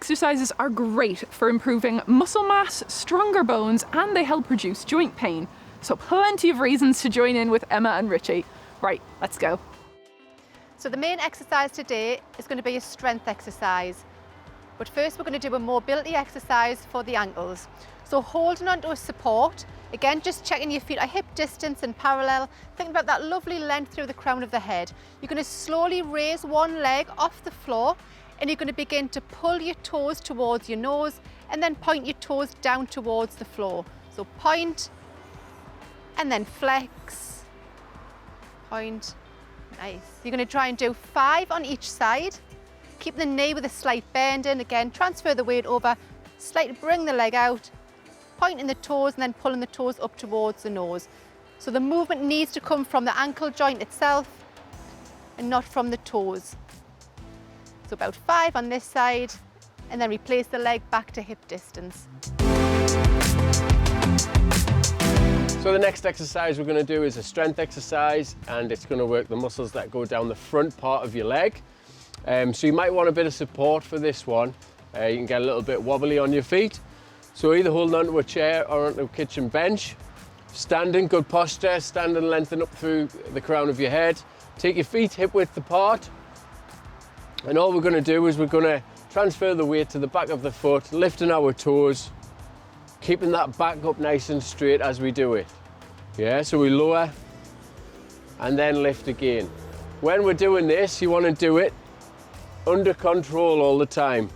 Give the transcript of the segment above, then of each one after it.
exercises are great for improving muscle mass, stronger bones, and they help reduce joint pain. So plenty of reasons to join in with Emma and Richie. Right, let's go. So the main exercise today is going to be a strength exercise. But first we're going to do a mobility exercise for the ankles. So holding onto a support, again just checking your feet are hip distance and parallel, thinking about that lovely length through the crown of the head. You're going to slowly raise one leg off the floor and you're going to begin to pull your toes towards your nose and then point your toes down towards the floor. So point and then flex, point, nice. You're going to try and do 5 on each side. Keep the knee with a slight bend in, again transfer the weight over, slightly bring the leg out, pointing the toes and then pulling the toes up towards the nose. So the movement needs to come from the ankle joint itself and not from the toes. So about 5 on this side and then replace the leg back to hip distance. So the next exercise we're going to do is a strength exercise, and it's going to work the muscles that go down the front part of your leg. So you might want a bit of support for this one. You can get a little bit wobbly on your feet. So either holding onto a chair or onto a kitchen bench. Standing, good posture, stand and lengthen up through the crown of your head. Take your feet hip width apart. And all we're going to do is we're going to transfer the weight to the back of the foot, lifting our toes, keeping that back up nice and straight as we do it. Yeah, so we lower and then lift again. When we're doing this, you want to do it under control all the time.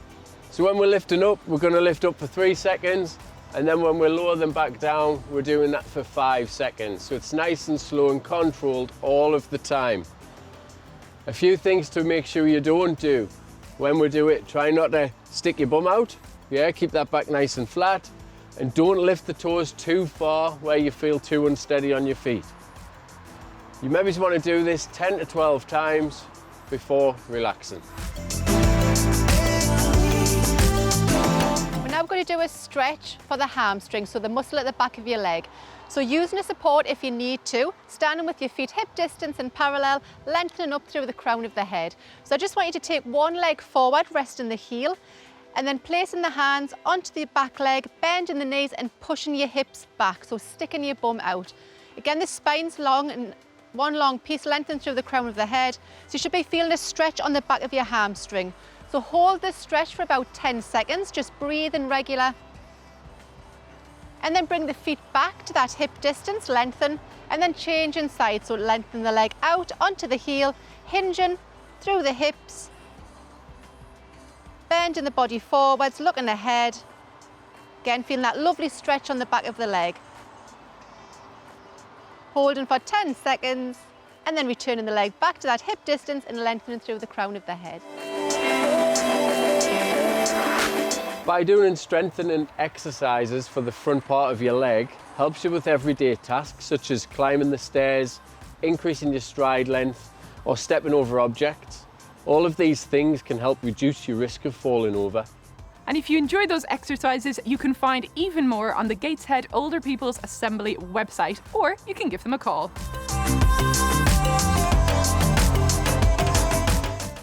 So when we're lifting up, we're going to lift up for 3 seconds, and then when we lower them back down, we're doing that for 5 seconds. So it's nice and slow and controlled all of the time. A few things to make sure you don't do when we do it. Try not to stick your bum out. Yeah, keep that back nice and flat, and don't lift the toes too far where you feel too unsteady on your feet. You maybe just want to do this 10 to 12 times before relaxing. We're now going to do a stretch for the hamstring, so the muscle at the back of your leg. So using a support if you need to, standing with your feet hip distance and parallel, lengthening up through the crown of the head. So I just want you to take one leg forward, resting the heel, and then placing the hands onto the back leg, bending the knees and pushing your hips back, so sticking your bum out. Again, the spine's long and one long piece lengthened through the crown of the head. So you should be feeling a stretch on the back of your hamstring. So hold this stretch for about 10 seconds, just breathe in regular. And then bring the feet back to that hip distance, lengthen, and then change inside. So lengthen the leg out onto the heel, hinging through the hips, bending the body forwards, looking ahead. Again, feeling that lovely stretch on the back of the leg. Holding for 10 seconds, and then returning the leg back to that hip distance and lengthening through the crown of the head. By doing strengthening exercises for the front part of your leg helps you with everyday tasks such as climbing the stairs, increasing your stride length, or stepping over objects. All of these things can help reduce your risk of falling over. And if you enjoyed those exercises, you can find even more on the Gateshead Older People's Assembly website, or you can give them a call.